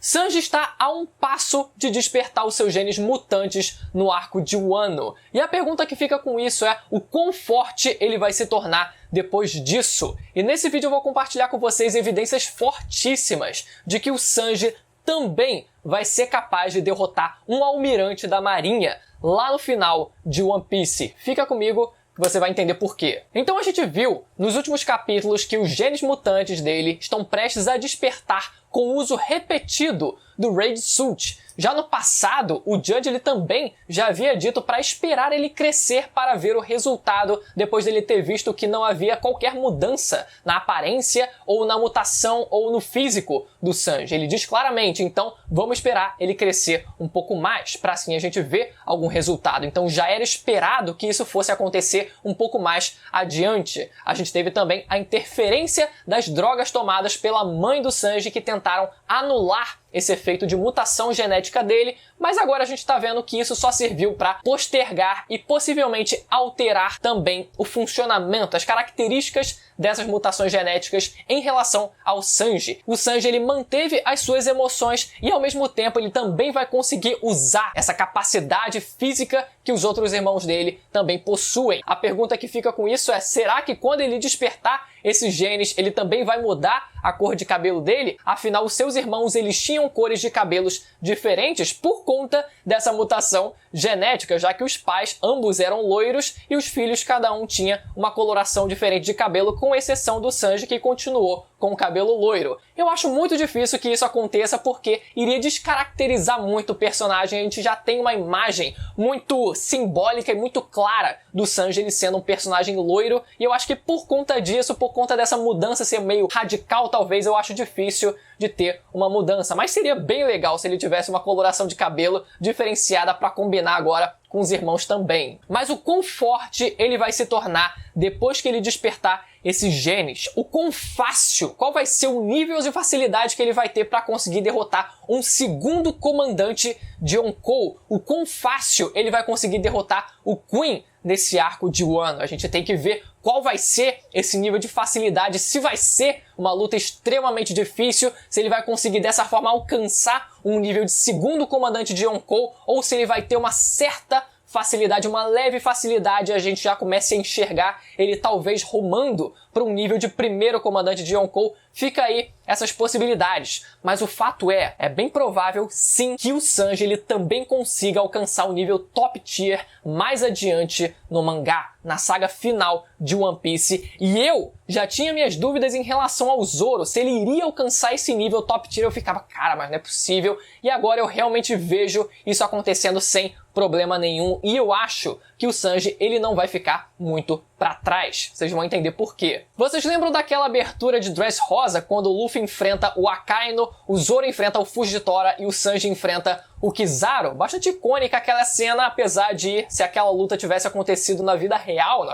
Sanji está a um passo de despertar os seus genes mutantes no arco de Wano. E a pergunta que fica com isso é o quão forte ele vai se tornar depois disso. E nesse vídeo eu vou compartilhar com vocês evidências fortíssimas de que o Sanji também vai ser capaz de derrotar um almirante da marinha lá no final de One Piece. Fica comigo que você vai entender por quê. Então a gente viu nos últimos capítulos que os genes mutantes dele estão prestes a despertar com o uso repetido do Raid Suit. Já no passado, o Judge ele também já havia dito para esperar ele crescer para ver o resultado depois dele ter visto que não havia qualquer mudança na aparência ou na mutação ou no físico do Sanji. Ele diz claramente, então vamos esperar ele crescer um pouco mais para assim a gente ver algum resultado. Então já era esperado que isso fosse acontecer um pouco mais adiante. A gente teve também a interferência das drogas tomadas pela mãe do Sanji que tentaram anular esse efeito de mutação genética dele, mas agora a gente está vendo que isso só serviu para postergar e possivelmente alterar também o funcionamento, as características dessas mutações genéticas em relação ao Sanji. O Sanji ele manteve as suas emoções e ao mesmo tempo ele também vai conseguir usar essa capacidade física que os outros irmãos dele também possuem. A pergunta que fica com isso é, será que quando ele despertar esses genes, ele também vai mudar a cor de cabelo dele? Afinal, os seus irmãos eles tinham cores de cabelos diferentes por conta dessa mutação genética, já que os pais ambos eram loiros e os filhos cada um tinha uma coloração diferente de cabelo, com exceção do Sanji, que continuou com o cabelo loiro. Eu acho muito difícil que isso aconteça porque iria descaracterizar muito o personagem. A gente já tem uma imagem muito simbólica e muito clara do Sanji ele sendo um personagem loiro, e eu acho que por conta disso, por conta dessa mudança ser meio radical, talvez eu acho difícil de ter uma mudança, mas seria bem legal se ele tivesse uma coloração de cabelo diferenciada para combinar agora com os irmãos também. Mas o quão forte ele vai se tornar depois que ele despertar esses genes? O quão fácil? Qual vai ser o nível de facilidade que ele vai ter para conseguir derrotar um segundo comandante de Yonkou? O quão fácil ele vai conseguir derrotar o Queen nesse arco de Wano? A gente tem que ver qual vai ser esse nível de facilidade, se vai ser uma luta extremamente difícil, se ele vai conseguir dessa forma alcançar um nível de segundo comandante de Yonkou, ou se ele vai ter uma certa facilidade, uma leve facilidade, a gente já começa a enxergar ele talvez rumando para um nível de primeiro comandante de Yonkou. Fica aí essas possibilidades, mas o fato é bem provável sim que o Sanji ele também consiga alcançar o nível top tier mais adiante no mangá, na saga final de One Piece, e eu já tinha minhas dúvidas em relação ao Zoro, se ele iria alcançar esse nível top tier. Eu ficava, cara, mas não é possível, e agora eu realmente vejo isso acontecendo sem problema nenhum, e eu acho que o Sanji ele não vai ficar muito pra trás. Vocês vão entender por quê. Vocês lembram daquela abertura de Dressrosa, quando o Luffy enfrenta o Akainu, o Zoro enfrenta o Fujitora e o Sanji enfrenta o Kizaru? Bastante icônica aquela cena, apesar de, se aquela luta tivesse acontecido na vida real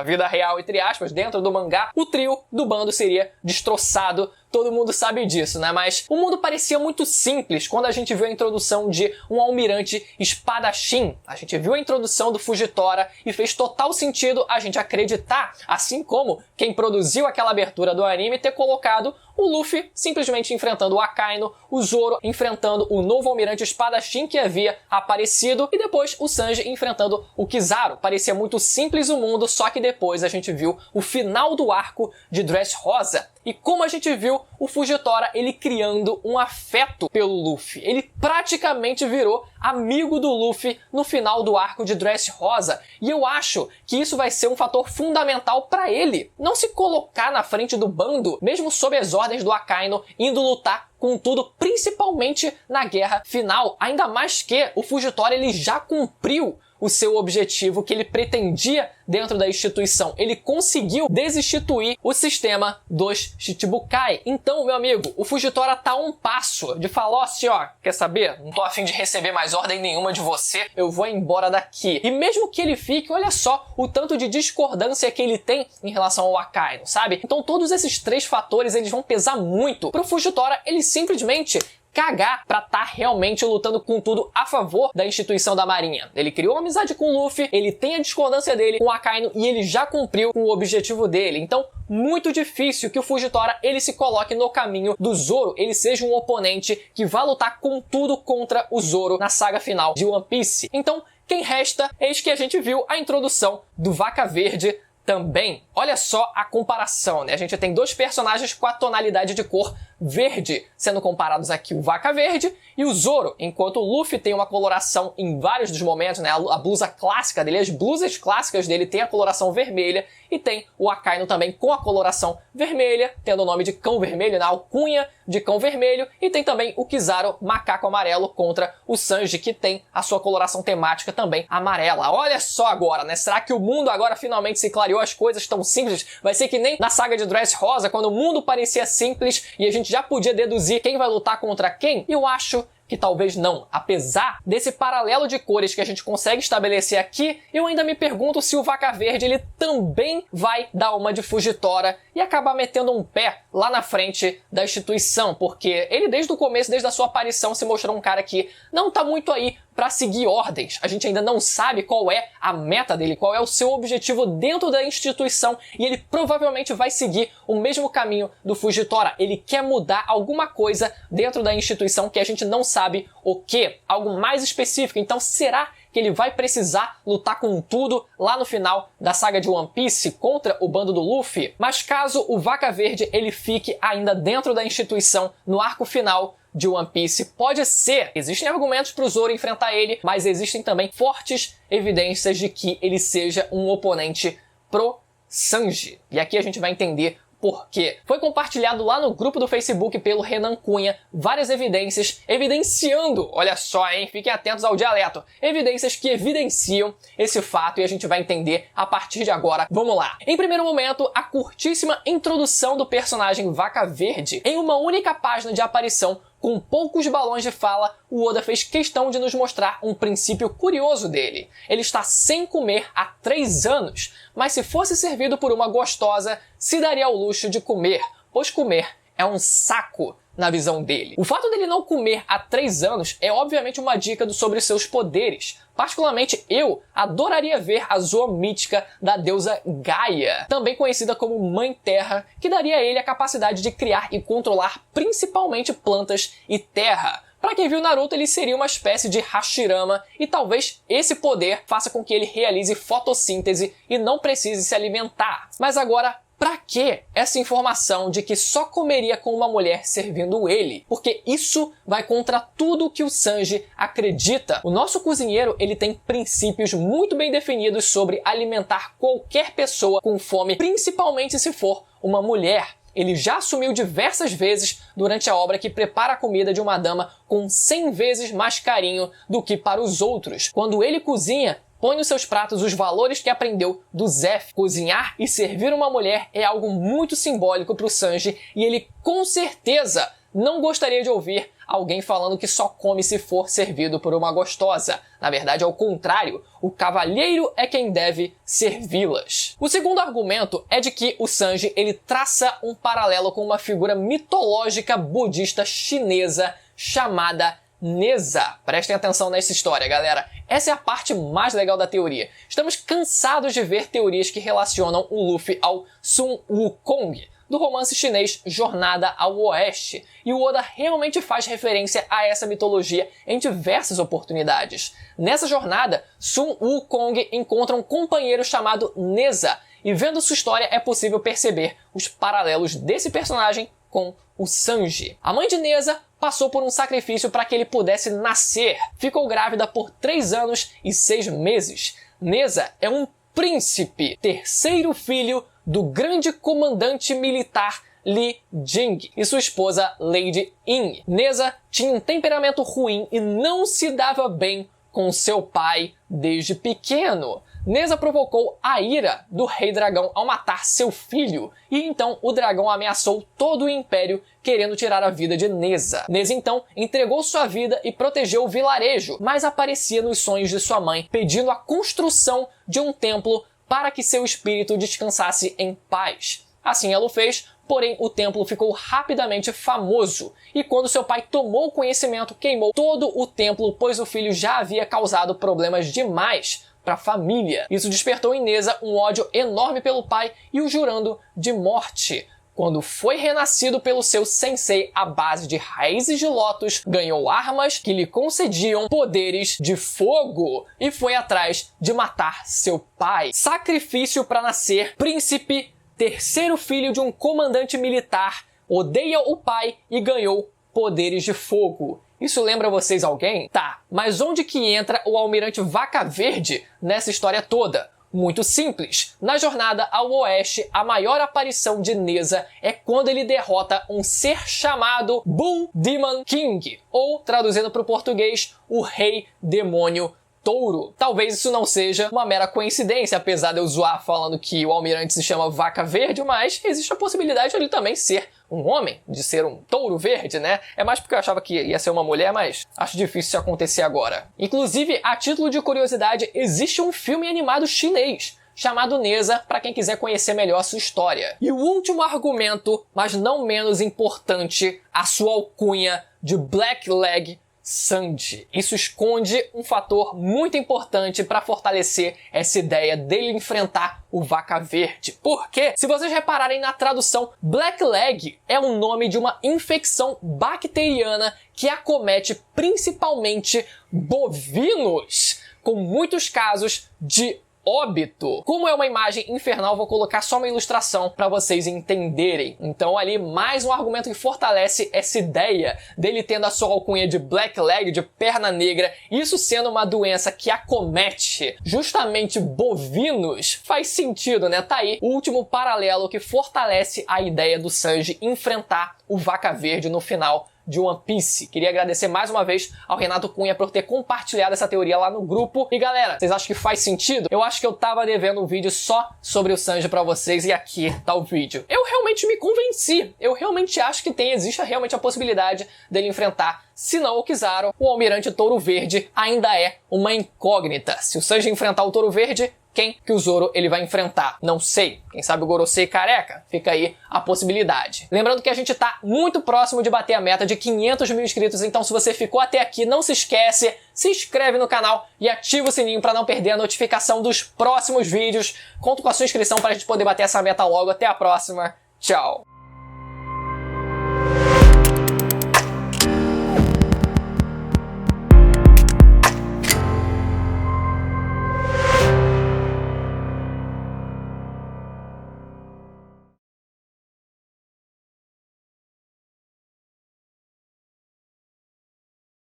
entre aspas, dentro do mangá, o trio do bando seria destroçado. Todo mundo sabe disso, né? Mas o mundo parecia muito simples quando a gente viu a introdução de um almirante espadachim. A gente viu a introdução do Fujitora e fez total sentido a gente acreditar, assim como quem produziu aquela abertura do anime, ter colocado o Luffy simplesmente enfrentando o Akainu, o Zoro enfrentando o novo almirante espadachim que havia aparecido, e depois o Sanji enfrentando o Kizaru. Parecia muito simples o mundo, só que depois a gente viu o final do arco de Dressrosa. E como a gente viu, o Fujitora ele criando um afeto pelo Luffy. Ele praticamente virou amigo do Luffy no final do arco de Dressrosa. E eu acho que isso vai ser um fator fundamental para ele não se colocar na frente do bando, mesmo sob as ordens do Akainu, indo lutar com tudo, principalmente na guerra final. Ainda mais que o Fujitora ele já cumpriu o seu objetivo que ele pretendia dentro da instituição. Ele conseguiu desinstituir o sistema dos Shichibukai. Então, meu amigo, o Fujitora tá a um passo de falar assim, ó, quer saber? Não tô a fim de receber mais ordem nenhuma de você, eu vou embora daqui. E mesmo que ele fique, olha só o tanto de discordância que ele tem em relação ao Akainu, sabe? Então todos esses três fatores, eles vão pesar muito pro Fujitora ele simplesmente cagar pra estar realmente lutando com tudo a favor da instituição da Marinha. Ele criou uma amizade com o Luffy, ele tem a discordância dele com o Akainu e ele já cumpriu com o objetivo dele. Então, muito difícil que o Fujitora ele se coloque no caminho do Zoro, ele seja um oponente que vá lutar com tudo contra o Zoro na saga final de One Piece. Então, quem resta, eis que a gente viu a introdução do Vaca Verde também. Olha só a comparação, né? A gente tem dois personagens com a tonalidade de cor verde, sendo comparados aqui o Vaca Verde e o Zoro, enquanto o Luffy tem uma coloração em vários dos momentos, né? A blusa clássica dele, as blusas clássicas dele tem a coloração vermelha e tem o Akainu também com a coloração vermelha, tendo o nome de Cão Vermelho, na alcunha de Cão Vermelho, e tem também o Kizaru, Macaco Amarelo, contra o Sanji, que tem a sua coloração temática também amarela. Olha só agora, né? Será que o mundo agora finalmente se clareou? As coisas tão simples? Vai ser que nem na saga de Dressrosa, quando o mundo parecia simples e a gente já podia deduzir quem vai lutar contra quem? Eu acho que talvez não. Apesar desse paralelo de cores que a gente consegue estabelecer aqui, eu ainda me pergunto se o Vaca Verde ele também vai dar uma de Fujitora e acabar metendo um pé lá na frente da instituição, porque ele desde o começo, desde a sua aparição, se mostrou um cara que não tá muito aí para seguir ordens. A gente ainda não sabe qual é a meta dele, qual é o seu objetivo dentro da instituição, e ele provavelmente vai seguir o mesmo caminho do Fujitora. Ele quer mudar alguma coisa dentro da instituição que a gente não sabe o que, algo mais específico. Então será que ele vai precisar lutar com tudo lá no final da saga de One Piece contra o bando do Luffy? Mas caso o Vaca Verde ele fique ainda dentro da instituição no arco final de One Piece, pode ser. Existem argumentos para o Zoro enfrentar ele, mas existem também fortes evidências de que ele seja um oponente pro Sanji. E aqui a gente vai entender por quê. Foi compartilhado lá no grupo do Facebook pelo Renan Cunha várias evidências evidenciando, olha só, hein, fiquem atentos ao dialeto, evidências que evidenciam esse fato e a gente vai entender a partir de agora. Vamos lá. Em primeiro momento, a curtíssima introdução do personagem Vaca Verde em uma única página de aparição. Com poucos balões de fala, o Oda fez questão de nos mostrar um princípio curioso dele. Ele está sem comer há 3 anos, mas se fosse servido por uma gostosa, se daria ao luxo de comer, pois comer é um saco na visão dele. O fato dele não comer há 3 anos é obviamente uma dica sobre seus poderes. Particularmente, eu adoraria ver a zoa mítica da deusa Gaia, também conhecida como Mãe Terra, que daria a ele a capacidade de criar e controlar principalmente plantas e terra. Para quem viu Naruto, ele seria uma espécie de Hashirama, e talvez esse poder faça com que ele realize fotossíntese e não precise se alimentar. Mas agora, pra que essa informação de que só comeria com uma mulher servindo ele? Porque isso vai contra tudo que o Sanji acredita. O nosso cozinheiro, ele tem princípios muito bem definidos sobre alimentar qualquer pessoa com fome, principalmente se for uma mulher. Ele já assumiu diversas vezes durante a obra que prepara a comida de uma dama com 100 vezes mais carinho do que para os outros. Quando ele cozinha, põe nos seus pratos os valores que aprendeu do Zeff. Cozinhar e servir uma mulher é algo muito simbólico para o Sanji e ele com certeza não gostaria de ouvir alguém falando que só come se for servido por uma gostosa. Na verdade, ao contrário, o cavalheiro é quem deve servi-las. O segundo argumento é de que o Sanji ele traça um paralelo com uma figura mitológica budista chinesa chamada Neza. Prestem atenção nessa história, galera. Essa é a parte mais legal da teoria. Estamos cansados de ver teorias que relacionam o Luffy ao Sun Wukong, do romance chinês Jornada ao Oeste, e o Oda realmente faz referência a essa mitologia em diversas oportunidades. Nessa jornada, Sun Wukong encontra um companheiro chamado Neza, e vendo sua história é possível perceber os paralelos desse personagem com o Sanji. A mãe de Neza passou por um sacrifício para que ele pudesse nascer. Ficou grávida por 3 anos e 6 meses. Neza é um príncipe, terceiro filho do grande comandante militar Li Jing e sua esposa Lady Yin. Neza tinha um temperamento ruim e não se dava bem com seu pai desde pequeno. Neza provocou a ira do Rei Dragão ao matar seu filho, e então o dragão ameaçou todo o Império, querendo tirar a vida de Neza. Neza então entregou sua vida e protegeu o vilarejo, mas aparecia nos sonhos de sua mãe, pedindo a construção de um templo para que seu espírito descansasse em paz. Assim ela o fez, porém o templo ficou rapidamente famoso, e quando seu pai tomou conhecimento, queimou todo o templo, pois o filho já havia causado problemas demais para a família. Isso despertou em Neza um ódio enorme pelo pai e o jurando de morte. Quando foi renascido pelo seu sensei à base de raízes de lótus, ganhou armas que lhe concediam poderes de fogo e foi atrás de matar seu pai. Sacrifício para nascer príncipe, terceiro filho de um comandante militar, odeia o pai e ganhou poderes de fogo. Isso lembra vocês alguém? Tá, mas onde que entra o almirante Vaca Verde nessa história toda? Muito simples. Na jornada ao oeste, a maior aparição de Neza é quando ele derrota um ser chamado Bull Demon King, ou, traduzindo para o português, o Rei Demônio Touro. Talvez isso não seja uma mera coincidência, apesar de eu zoar falando que o almirante se chama Vaca Verde, mas existe a possibilidade de ele também ser um homem, de ser um touro verde, né? É mais porque eu achava que ia ser uma mulher, mas acho difícil isso acontecer agora. Inclusive, a título de curiosidade, existe um filme animado chinês chamado Neza, para quem quiser conhecer melhor a sua história. E o último argumento, mas não menos importante, a sua alcunha de Blackleg Sanji. Isso esconde um fator muito importante para fortalecer essa ideia dele enfrentar o Vaca Verde. Porque, se vocês repararem na tradução, Blackleg é o nome de uma infecção bacteriana que acomete principalmente bovinos, com muitos casos de óbito. Como é uma imagem infernal, vou colocar só uma ilustração para vocês entenderem. Então ali mais um argumento que fortalece essa ideia dele tendo a sua alcunha de Blackleg, de perna negra, isso sendo uma doença que acomete justamente bovinos, faz sentido, né? Tá aí o último paralelo que fortalece a ideia do Sanji enfrentar o Vaca Verde no final de One Piece. Queria agradecer mais uma vez ao Renato Cunha por ter compartilhado essa teoria lá no grupo. E galera, vocês acham que faz sentido? Eu acho que eu tava devendo um vídeo só sobre o Sanji pra vocês e aqui tá o vídeo. Eu realmente me convenci. Eu realmente acho que existe realmente a possibilidade dele enfrentar, se não o Kizaru, o Almirante Touro Verde ainda é uma incógnita. Se o Sanji enfrentar o Touro Verde, quem que o Zoro ele vai enfrentar? Não sei. Quem sabe o Gorosei careca? Fica aí a possibilidade. Lembrando que a gente tá muito próximo de bater a meta de 500 mil inscritos, então se você ficou até aqui, não se esquece, se inscreve no canal e ativa o sininho para não perder a notificação dos próximos vídeos. Conto com a sua inscrição para a gente poder bater essa meta logo. Até a próxima. Tchau.